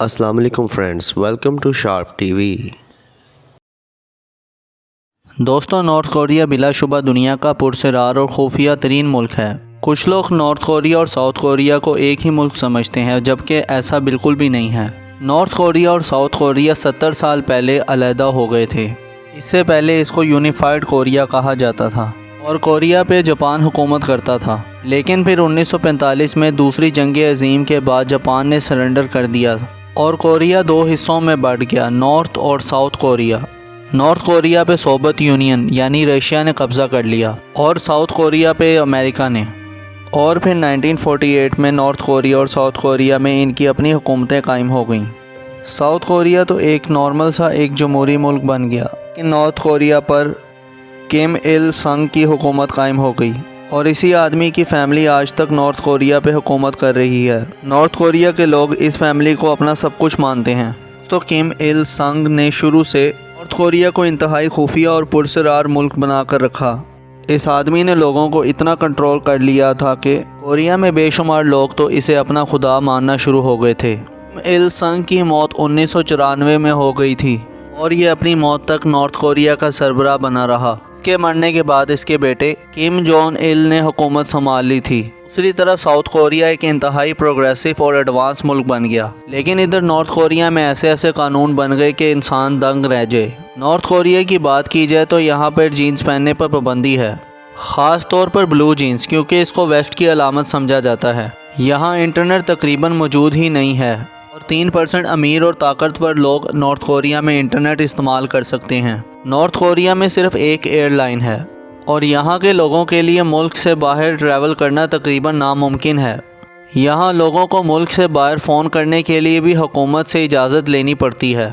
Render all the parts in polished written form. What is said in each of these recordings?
अस्सलाम वालेकुम friends, welcome to Sharp TV. दोस्तों, नॉर्थ कोरिया बिलाशुबा दुनिया का पुरस्कार और खुफिया तरीन मुल्क है। कुछ लोग नॉर्थ कोरिया और साउथ कोरिया को एक ही मुल्क समझते हैं, जबकि ऐसा बिल्कुल भी नहीं है। नॉर्थ कोरिया और साउथ कोरिया 70 साल पहले अलहदा हो गए थे। इससे पहले इसको यूनिफाइड कोरिया कहा जाता था और कोरिया पे जापान हुकूमत करता था। लेकिन फिर 1945 में दूसरी जंग अजीम के बाद जापान ने सरेंडर कर दिया और कोरिया दो हिस्सों में बढ़ गया, नॉर्थ और साउथ कोरिया। नॉर्थ कोरिया पे सोवियत यूनियन यानी रशिया ने कब्ज़ा कर लिया और साउथ कोरिया पे अमेरिका ने। और फिर 1948 में नॉर्थ कोरिया और साउथ कोरिया में इनकी अपनी हुकूमतें कायम हो गईं। साउथ कोरिया तो एक नॉर्मल सा एक जमहूरी मुल्क बन गया कि नॉर्थ कोरिया पर किम इल संग की हुकूमत कायम हो गई और इसी आदमी की फैमिली आज तक नॉर्थ कोरिया पे हुकूमत कर रही है। नॉर्थ कोरिया के लोग इस फैमिली को अपना सब कुछ मानते हैं। तो किम इल संग ने शुरू से नॉर्थ कोरिया को इंतहाई खुफिया और पुरस्कार मुल्क बनाकर रखा। इस आदमी ने लोगों को इतना कंट्रोल कर लिया था कि कोरिया में बेशुमार लोग तो इसे अपना खुदा मानना शुरू हो गए थे। किम इल संग की मौत 1994 में हो गई थी और ये अपनी मौत तक नॉर्थ कोरिया का सरबराह बना रहा। इसके मरने के बाद इसके बेटे किम जोंग इल ने हुकूमत संभाल ली थी। दूसरी तरफ साउथ कोरिया एक इंतहाई प्रोग्रेसिव और एडवांस मुल्क बन गया। लेकिन इधर नॉर्थ कोरिया में ऐसे ऐसे कानून बन गए कि इंसान दंग रह जाए। नॉर्थ कोरिया की बात की जाए तो यहाँ पर जीन्स पहनने पर पाबंदी है, ख़ास तौर पर ब्लू जीन्स, क्योंकि इसको वेस्ट की अलामत समझा जाता है। यहाँ इंटरनेट तकरीबन मौजूद ही नहीं है और 3% अमीर और ताकतवर लोग नॉर्थ कोरिया में इंटरनेट इस्तेमाल कर सकते हैं। नॉर्थ कोरिया में सिर्फ एक एयरलाइन है और यहाँ के लोगों के लिए मुल्क से बाहर ट्रैवल करना तकरीबन नामुमकिन है। यहाँ लोगों को मुल्क से बाहर फ़ोन करने के लिए भी हुकूमत से इजाज़त लेनी पड़ती है।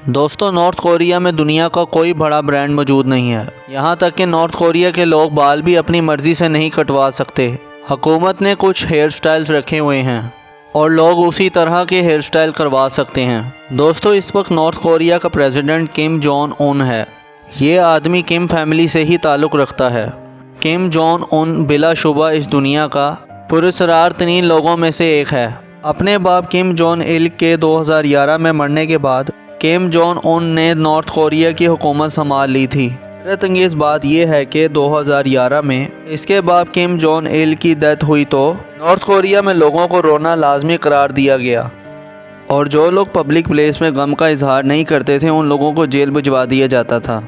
दोस्तों, नॉर्थ कोरिया में दुनिया का कोई बड़ा ब्रांड मौजूद नहीं है। यहाँ तक कि नॉर्थ कोरिया के लोग बाल भी अपनी मर्ज़ी से नहीं कटवा सकते। हुकूमत ने कुछ हेयर स्टाइल्स रखे हुए हैं और लोग उसी तरह के हेयर स्टाइल करवा सकते हैं। दोस्तों, इस वक्त नॉर्थ कोरिया का प्रेसिडेंट किम जोंग उन है। ये आदमी किम फैमिली से ही ताल्लुक़ रखता है। किम जोंग उन बिलाशुबा इस दुनिया का पुरस्कार तरीन लोगों में से एक है। अपने बाप किम जोंग इल के 2011 में मरने के बाद किम जोंग उन ने नॉर्थ कोरिया की हुकूमत संभाल ली थी। हैरत अंगेज़ बात यह है कि 2011 में इसके बाप किम जोंग इल की डेथ हुई तो नॉर्थ कोरिया में लोगों को रोना लाजमी करार दिया गया और जो लोग पब्लिक प्लेस में गम का इजहार नहीं करते थे उन लोगों को जेल भिजवा दिया जाता था।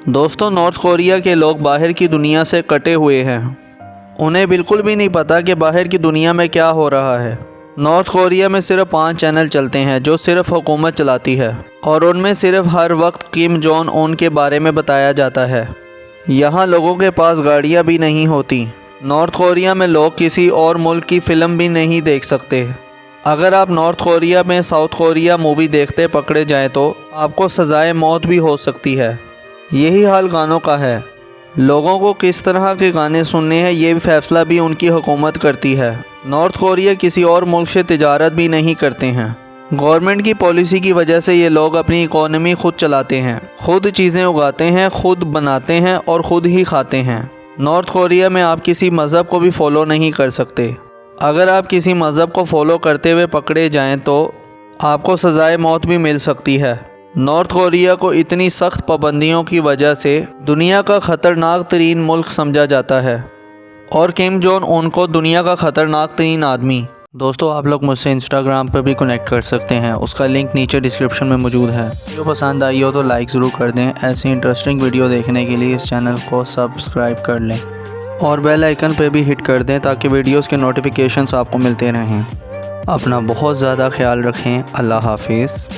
दोस्तों, नॉर्थ कोरिया के लोग बाहर की दुनिया से कटे हुए हैं। उन्हें बिल्कुल भी नहीं पता कि बाहर की दुनिया में क्या हो रहा है। नॉर्थ कोरिया में सिर्फ 5 चैनल चलते हैं जो सिर्फ हुकूमत चलाती है और उनमें सिर्फ हर वक्त किम जोंग उन के बारे में बताया जाता है। यहाँ लोगों के पास गाड़ियाँ भी नहीं होती। नॉर्थ कोरिया में लोग किसी और मुल्क की फ़िल्म भी नहीं देख सकते। अगर आप नॉर्थ कोरिया में साउथ कोरिया मूवी देखते पकड़े जाएं तो आपको सज़ाए मौत भी हो सकती है। यही हाल गानों का है। लोगों को किस तरह के गाने सुनने हैं ये फैसला भी उनकी हुकूमत करती है। नॉर्थ कोरिया किसी और मुल्क से तिजारत भी नहीं करते हैं। गवर्नमेंट की पॉलिसी की वजह से ये लोग अपनी इकोनॉमी खुद चलाते हैं, खुद चीज़ें उगाते हैं, खुद बनाते हैं और ख़ुद ही खाते हैं। नॉर्थ कोरिया में आप किसी मज़हब को भी फॉलो नहीं कर सकते। अगर आप किसी मज़हब को फॉलो करते हुए पकड़े जाएं तो आपको सज़ाए मौत भी मिल सकती है। नॉर्थ कोरिया को इतनी सख्त पाबंदियों की वजह से दुनिया का ख़तरनाक तरीन मुल्क समझा जाता है और किम जोंग उन को दुनिया का ख़तरनाक तरीन आदमी। दोस्तों, आप लोग मुझसे इंस्टाग्राम पर भी कनेक्ट कर सकते हैं, उसका लिंक नीचे डिस्क्रिप्शन में मौजूद है। वीडियो पसंद आई हो तो लाइक ज़रूर कर दें। ऐसी इंटरेस्टिंग वीडियो देखने के लिए इस चैनल को सब्सक्राइब कर लें और बेल आइकन पर भी हिट कर दें ताकि वीडियोज़ के नोटिफिकेशंस आपको मिलते रहें। अपना बहुत ज़्यादा ख्याल रखें। अल्लाह हाफिज़।